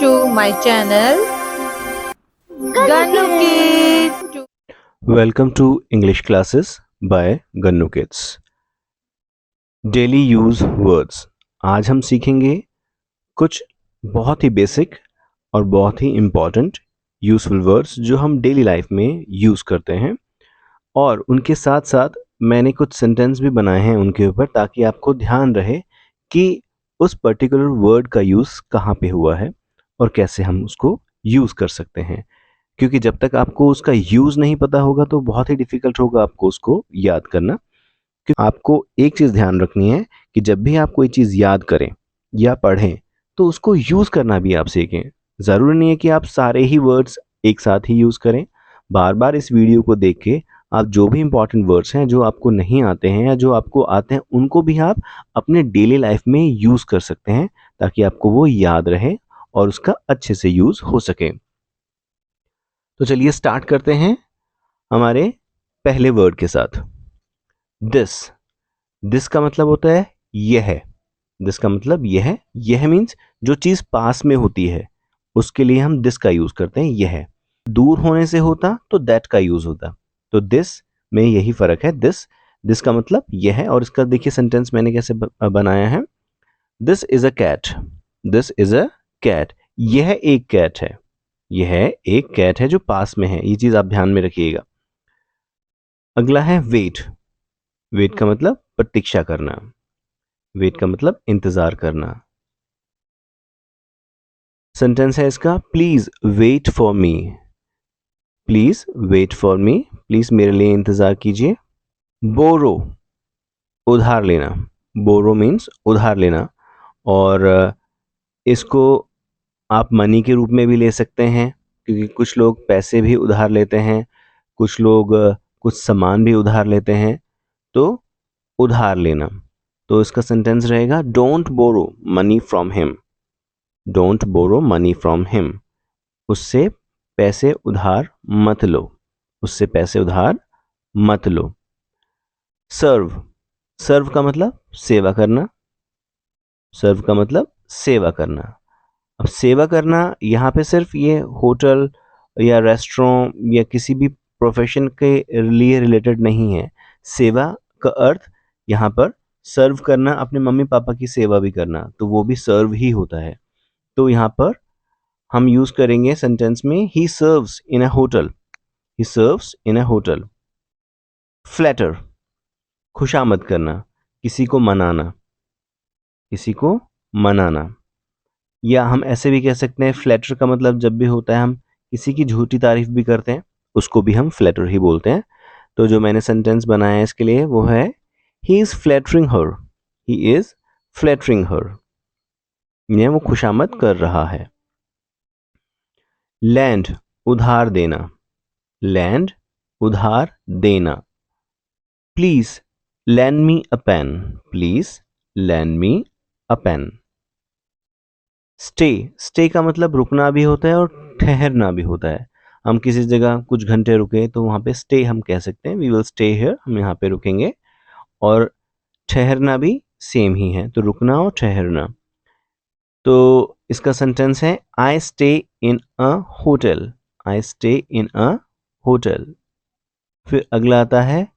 to my channel Gannu Kids. Welcome to English classes by Gannu Kids. Daily use words. आज हम सीखेंगे कुछ बहुत ही बेसिक और बहुत ही इम्पॉर्टेंट यूजफुल वर्ड्स जो हम डेली लाइफ में यूज़ करते हैं, और उनके साथ साथ मैंने कुछ सेंटेंस भी बनाए हैं उनके ऊपर, ताकि आपको ध्यान रहे कि उस पर्टिकुलर वर्ड का यूज़ कहाँ पे हुआ है और कैसे हम उसको यूज़ कर सकते हैं। क्योंकि जब तक आपको उसका यूज़ नहीं पता होगा तो बहुत ही डिफ़िकल्ट होगा आपको उसको याद करना। क्योंकि आपको एक चीज़ ध्यान रखनी है कि जब भी आप कोई चीज़ याद करें या पढ़ें तो उसको यूज़ करना भी आप सीखें। ज़रूरी नहीं है कि आप सारे ही वर्ड्स एक साथ ही यूज़ करें। बार बार इस वीडियो को देख के आप जो भी इम्पॉर्टेंट वर्ड्स हैं जो आपको नहीं आते हैं या जो आपको आते हैं उनको भी आप अपने डेली लाइफ में यूज़ कर सकते हैं, ताकि आपको वो याद रहे और उसका अच्छे से यूज़ हो सके। तो चलिए स्टार्ट करते हैं हमारे पहले वर्ड के साथ। दिस। दिस का मतलब होता है यह। दिस का मतलब यह। यह मीन्स जो चीज़ पास में होती है उसके लिए हम दिस का यूज़ करते हैं। यह दूर होने से होता तो दैट का यूज़ होता। तो दिस में यही फ़र्क है। दिस दिस का मतलब यह है। और इसका देखिए सेंटेंस मैंने कैसे बनाया है। This is a cat. This is a cat. यह एक कैट है। यह एक कैट है जो पास में है। ये चीज़ आप ध्यान में रखिएगा। अगला है वेट। वेट का मतलब प्रतीक्षा करना। वेट का मतलब इंतजार करना। सेंटेंस है इसका, please wait for me. Please wait for me. Please मेरे लिए इंतजार कीजिए। बोरो, उधार लेना। बोरो मीन्स उधार लेना, और इसको आप मनी के रूप में भी ले सकते हैं, क्योंकि कुछ लोग पैसे भी उधार लेते हैं, कुछ लोग कुछ सामान भी उधार लेते हैं। तो उधार लेना, तो इसका सेंटेंस रहेगा don't borrow money from him. Don't borrow money from him. उससे पैसे उधार मत लो। उससे पैसे उधार मत लो। सर्व। सर्व का मतलब सेवा करना। सर्व का मतलब सेवा करना। अब सेवा करना यहाँ पे सिर्फ ये होटल या रेस्टोरेंट या किसी भी प्रोफेशन के लिए रिलेटेड नहीं है। सेवा का अर्थ यहाँ पर सर्व करना, अपने मम्मी पापा की सेवा भी करना, तो वो भी सर्व ही होता है। तो यहाँ पर हम यूज़ करेंगे सेंटेंस में he serves in a hotel. He serves in a hotel. Flatter, खुशामद करना, किसी को मनाना। किसी को मनाना, या हम ऐसे भी कह सकते हैं फ्लैटर का मतलब जब भी होता है हम किसी की झूठी तारीफ भी करते हैं उसको भी हम फ्लैटर ही बोलते हैं। तो जो मैंने सेंटेंस बनाया है इसके लिए वो है he is flattering her. He is flattering her, यानी वो खुशामद कर रहा है। लैंड, उधार देना। लैंड, उधार देना। Please lend me a pen. Please lend me a pen. Stay. Stay का मतलब रुकना भी होता है और ठहरना भी होता है। हम किसी जगह कुछ घंटे रुके तो वहाँ पे स्टे हम कह सकते हैं, वी विल स्टे हियर, हम यहाँ पे रुकेंगे। और ठहरना भी सेम ही है, तो रुकना और ठहरना। तो इसका सेंटेंस है I stay in a hotel. I stay in a hotel. फिर अगला आता है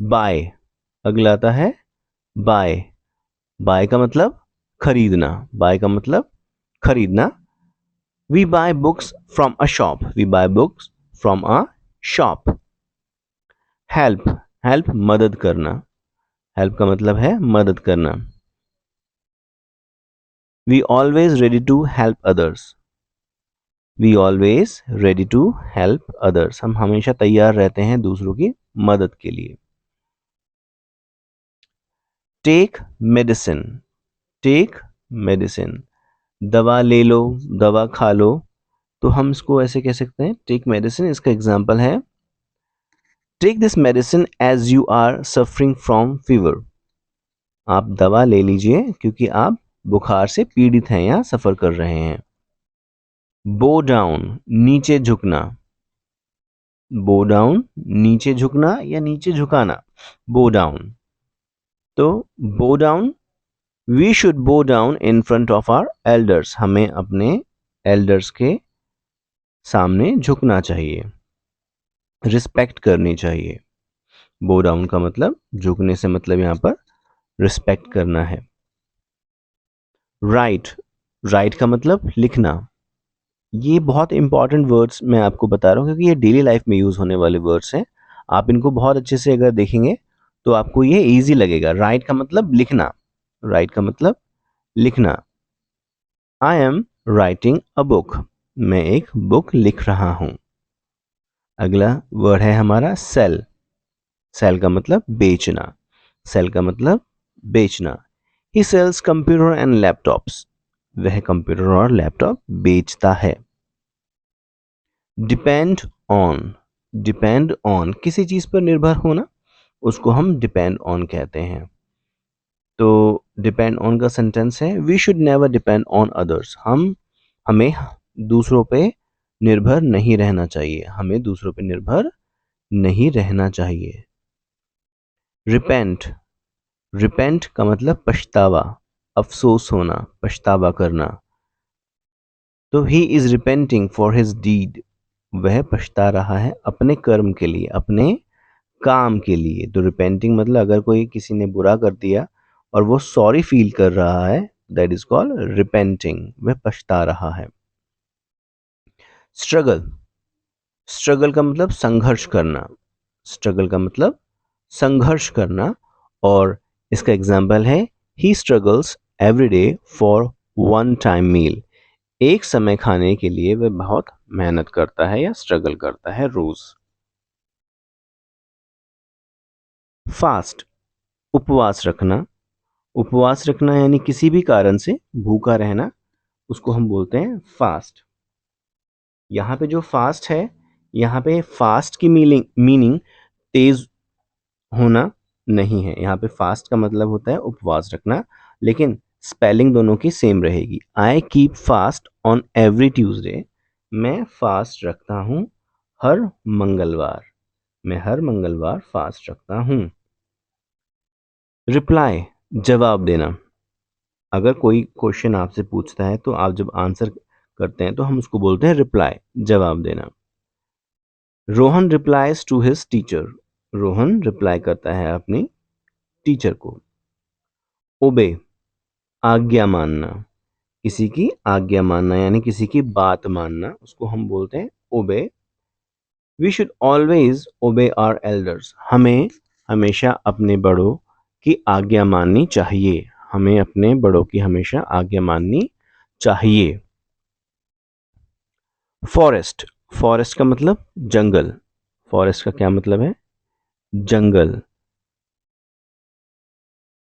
बाय। अगला आता है बाय। बाय का मतलब खरीदना। बाय का मतलब खरीदना। We buy books from a shop. We buy books from a shop. Help. Help मदद करना। हेल्प का मतलब है मदद करना। We always ready to help others. We always ready to help others. हम हमेशा तैयार रहते हैं दूसरों की मदद के लिए। Take medicine. टेक मेडिसिन, दवा ले लो, दवा खा लो, तो हम इसको ऐसे कह सकते हैं टेक मेडिसिन। इसका एग्जांपल है take this medicine as you are suffering from fever. आप दवा ले लीजिए क्योंकि आप बुखार से पीड़ित हैं या सफ़र कर रहे हैं। बो डाउन, नीचे झुकना। बो डाउन, नीचे झुकना या नीचे झुकाना। बो डाउन। तो bow down, we should bow down in front of our elders. हमें अपने एल्डर्स के सामने झुकना चाहिए, रिस्पेक्ट करनी चाहिए। बो डाउन का मतलब झुकने से मतलब यहाँ पर रिस्पेक्ट करना है। राइट, राइट का मतलब लिखना। ये बहुत इंपॉर्टेंट वर्ड्स मैं आपको बता रहा हूँ क्योंकि ये डेली लाइफ में यूज होने वाले वर्ड्स हैं। आप इनको बहुत अच्छे से अगर देखेंगे तो आपको ये इजी लगेगा। राइट का मतलब लिखना, राइट का मतलब लिखना। I am writing a book, मैं एक बुक लिख रहा हूं। अगला वर्ड है हमारा सेल। सेल का मतलब बेचना, सेल का मतलब बेचना। ही सेल्स कंप्यूटर एंड लैपटॉप्स, वह कंप्यूटर और लैपटॉप बेचता है। डिपेंड ऑन, डिपेंड ऑन किसी चीज पर निर्भर होना, उसको हम डिपेंड ऑन कहते हैं। तो डिपेंड ऑन का सेंटेंस है we should never depend on others, हमें दूसरों पे निर्भर नहीं रहना चाहिए, हमें दूसरों पे निर्भर नहीं रहना चाहिए। रिपेंट, रिपेंट का मतलब पछतावा, अफसोस होना, पछतावा करना। तो he is repenting for his deed, वह पछता रहा है अपने कर्म के लिए, अपने काम के लिए। तो रिपेंटिंग मतलब अगर कोई किसी ने बुरा कर दिया और वो सॉरी फील कर रहा है, दैट इज कॉल्ड रिपेंटिंग, वह पछता रहा है। स्ट्रगल, स्ट्रगल का मतलब संघर्ष करना, स्ट्रगल का मतलब संघर्ष करना। और इसका एग्जाम्पल है he struggles every day for one time meal, एक समय खाने के लिए वह बहुत मेहनत करता है या स्ट्रगल करता है रोज। फास्ट, उपवास रखना, उपवास रखना यानी किसी भी कारण से भूखा रहना, उसको हम बोलते हैं फास्ट। यहाँ पे जो फास्ट है, यहाँ पे फास्ट की मीनिंग तेज होना नहीं है। यहाँ पे फास्ट का मतलब होता है उपवास रखना, लेकिन स्पेलिंग दोनों की सेम रहेगी। I keep fast on every Tuesday, मैं फास्ट रखता हूँ हर मंगलवार, मैं हर मंगलवार फास्ट रखता हूँ। रिप्लाई, जवाब देना। अगर कोई क्वेश्चन आपसे पूछता है तो आप जब आंसर करते हैं तो हम उसको बोलते हैं रिप्लाई, जवाब देना। Rohan replies to his teacher, Rohan reply करता है अपनी टीचर को। ओबे, आज्ञा मानना, किसी की आज्ञा मानना यानी किसी की बात मानना, उसको हम बोलते हैं obey. We should always obey our elders, हमें हमेशा अपने बड़ों की आज्ञा माननी चाहिए, हमें अपने बड़ों की हमेशा आज्ञा माननी चाहिए। फॉरेस्ट, फॉरेस्ट का मतलब जंगल, फॉरेस्ट का क्या मतलब है? Jungle.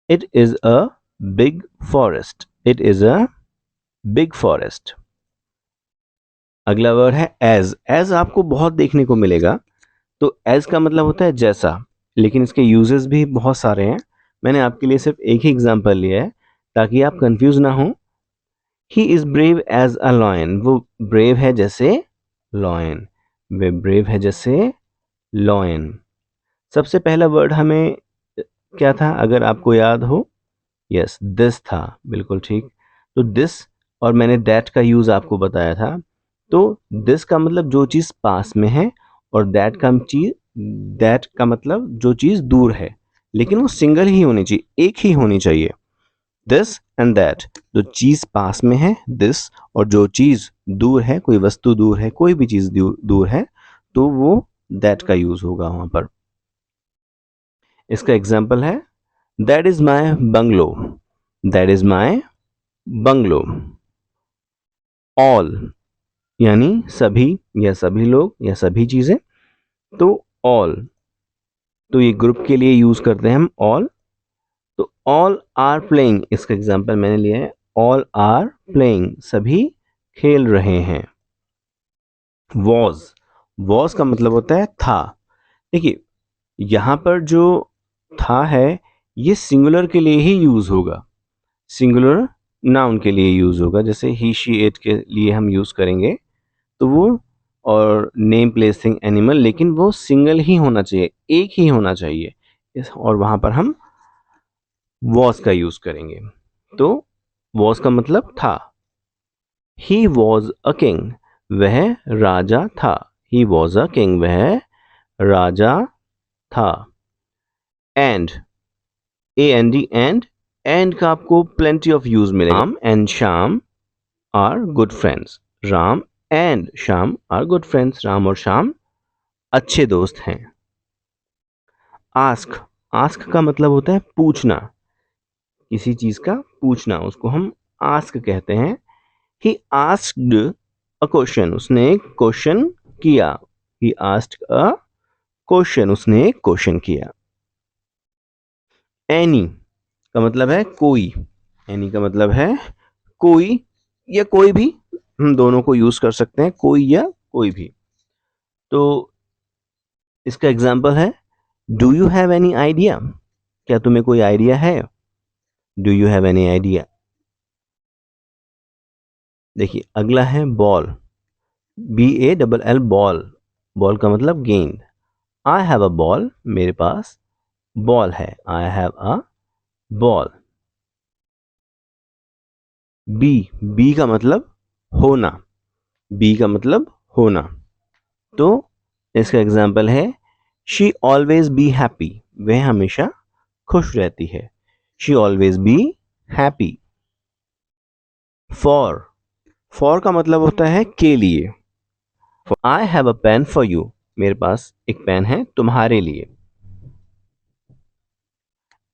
It is a big forest, it is a big forest. अगला वर्ड है एज। एज आपको बहुत देखने को मिलेगा। तो एज का मतलब होता है जैसा, लेकिन इसके यूजेस भी बहुत सारे हैं। मैंने आपके लिए सिर्फ एक ही एग्जांपल लिया है ताकि आप कंफ्यूज ना हो। He is brave as a lion, वो ब्रेव है जैसे लॉयन, वे ब्रेव है जैसे लॉयन। सबसे पहला वर्ड हमें क्या था अगर आपको याद हो? यस, दिस था, बिल्कुल ठीक। तो दिस और मैंने दैट का यूज आपको बताया था। तो दिस का मतलब जो चीज पास में है, और दैट का मतलब जो चीज दूर है, लेकिन वो सिंगल ही होनी चाहिए, एक ही होनी चाहिए। दिस एंड दैट, जो चीज पास में है दिस, और जो चीज दूर है, कोई वस्तु दूर है, कोई भी चीज दूर है, तो वो दैट का यूज होगा वहां पर। इसका एग्जाम्पल है that is my bungalow, that is my bungalow. All यानी सभी या सभी लोग या सभी चीजें, तो ऑल, तो ये ग्रुप के लिए यूज करते हैं हम ऑल। तो ऑल आर प्लेइंग, इसका एग्जांपल मैंने लिया है ऑल आर प्लेइंग, सभी खेल रहे हैं। वॉज, वॉज का मतलब होता है था। देखिए यहां पर जो था है ये सिंगुलर के लिए ही यूज होगा, सिंगुलर नाउन के लिए यूज होगा। जैसे ही शी इट के लिए हम यूज करेंगे तो वो, और नेम प्लेसिंग एनिमल, लेकिन वो सिंगल ही होना चाहिए, एक ही होना चाहिए और वहां पर हम वॉज का यूज करेंगे। तो वॉज का मतलब था। He was a king. वह राजा था. He was a king. वह राजा था. And and का आपको plenty of use मिलेगा. Ram and Shyam are good friends. Ram and Shyam are good friends. Ram और श्याम अच्छे दोस्त हैं. आस्क का मतलब होता है पूछना, किसी चीज का पूछना, उसको हम आस्क कहते हैं. He asked a question. उसने एक क्वेश्चन किया. He asked a question. उसने एक क्वेश्चन किया. Any का मतलब है कोई. Any का मतलब है कोई या कोई भी, हम दोनों को यूज कर सकते हैं, कोई या कोई भी. तो इसका एग्जाम्पल है do you have any idea. क्या तुम्हें कोई आइडिया है. Do you have any idea. देखिए अगला है बॉल. BALL ball. बॉल का मतलब गेंद. I have a ball. मेरे पास बॉल है. I have a ball. Be का मतलब होना. बी का मतलब होना. तो इसका एग्जाम्पल है शी ऑलवेज बी हैप्पी. वह हमेशा खुश रहती है. She always be happy. For का मतलब होता है के लिए. I have a pen for you. मेरे पास एक पेन है तुम्हारे लिए.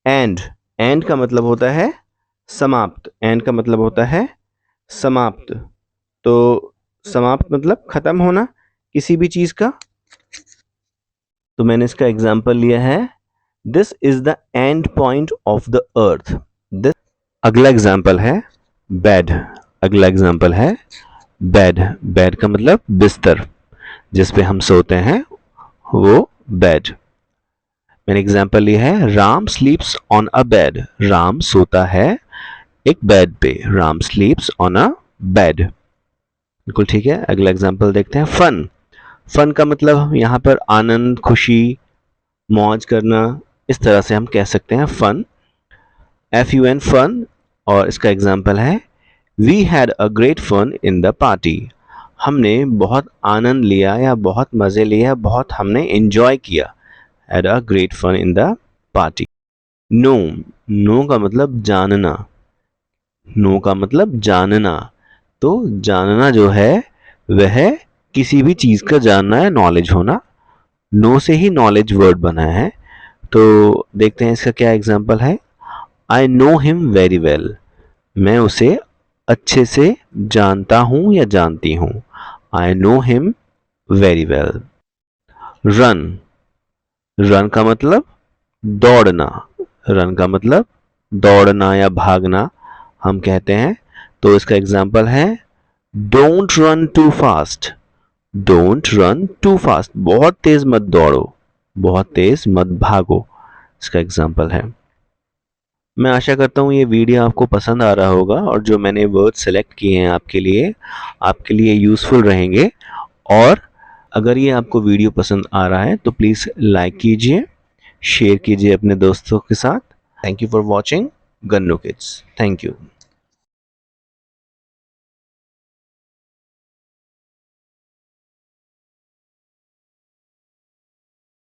एंड का मतलब होता है समाप्त. एंड का मतलब होता है समाप्त. तो समाप्त मतलब खत्म होना किसी भी चीज का. तो मैंने इसका एग्जाम्पल लिया है this is the end point of the earth. This. अगला एग्जाम्पल है बेड. अगला एग्जाम्पल है बेड. बेड का मतलब बिस्तर, जिस पे हम सोते हैं वो बेड. मैंने एग्जाम्पल लिया है Ram स्लीप्स on a bed. Ram सोता है एक बेड पे. Ram स्लीप्स on a bed. बिल्कुल ठीक है. अगला एग्जाम्पल देखते हैं फन का मतलब यहाँ पर आनंद, खुशी, मौज करना, इस तरह से हम कह सकते हैं फन. FUN fun. और इसका एग्जाम्पल है we had a great fun in the party. हमने बहुत आनंद लिया या बहुत मजे लिए, बहुत हमने एंजॉय किया. Had a great fun in the party. Know का मतलब जानना. नो का मतलब जानना. तो जानना जो है वह किसी भी चीज का जानना है, नॉलेज होना. नो से ही नॉलेज वर्ड बना है. तो देखते हैं इसका क्या एग्जाम्पल है. I know him very well. मैं उसे अच्छे से जानता हूं या जानती हूं. I know him very well. Run का मतलब दौड़ना. रन का मतलब दौड़ना या भागना हम कहते हैं. तो इसका एग्जाम्पल है don't run too fast. Don't run too fast. बहुत तेज मत दौड़ो, बहुत तेज मत भागो. इसका एग्जाम्पल है. मैं आशा करता हूँ ये वीडियो आपको पसंद आ रहा होगा और जो मैंने वर्ड सेलेक्ट किए हैं आपके लिए यूज़फुल रहेंगे. और अगर ये आपको वीडियो पसंद आ रहा है तो प्लीज़ लाइक कीजिए, शेयर कीजिए अपने दोस्तों के साथ. Thank you for watching Gannu kids. Thank you.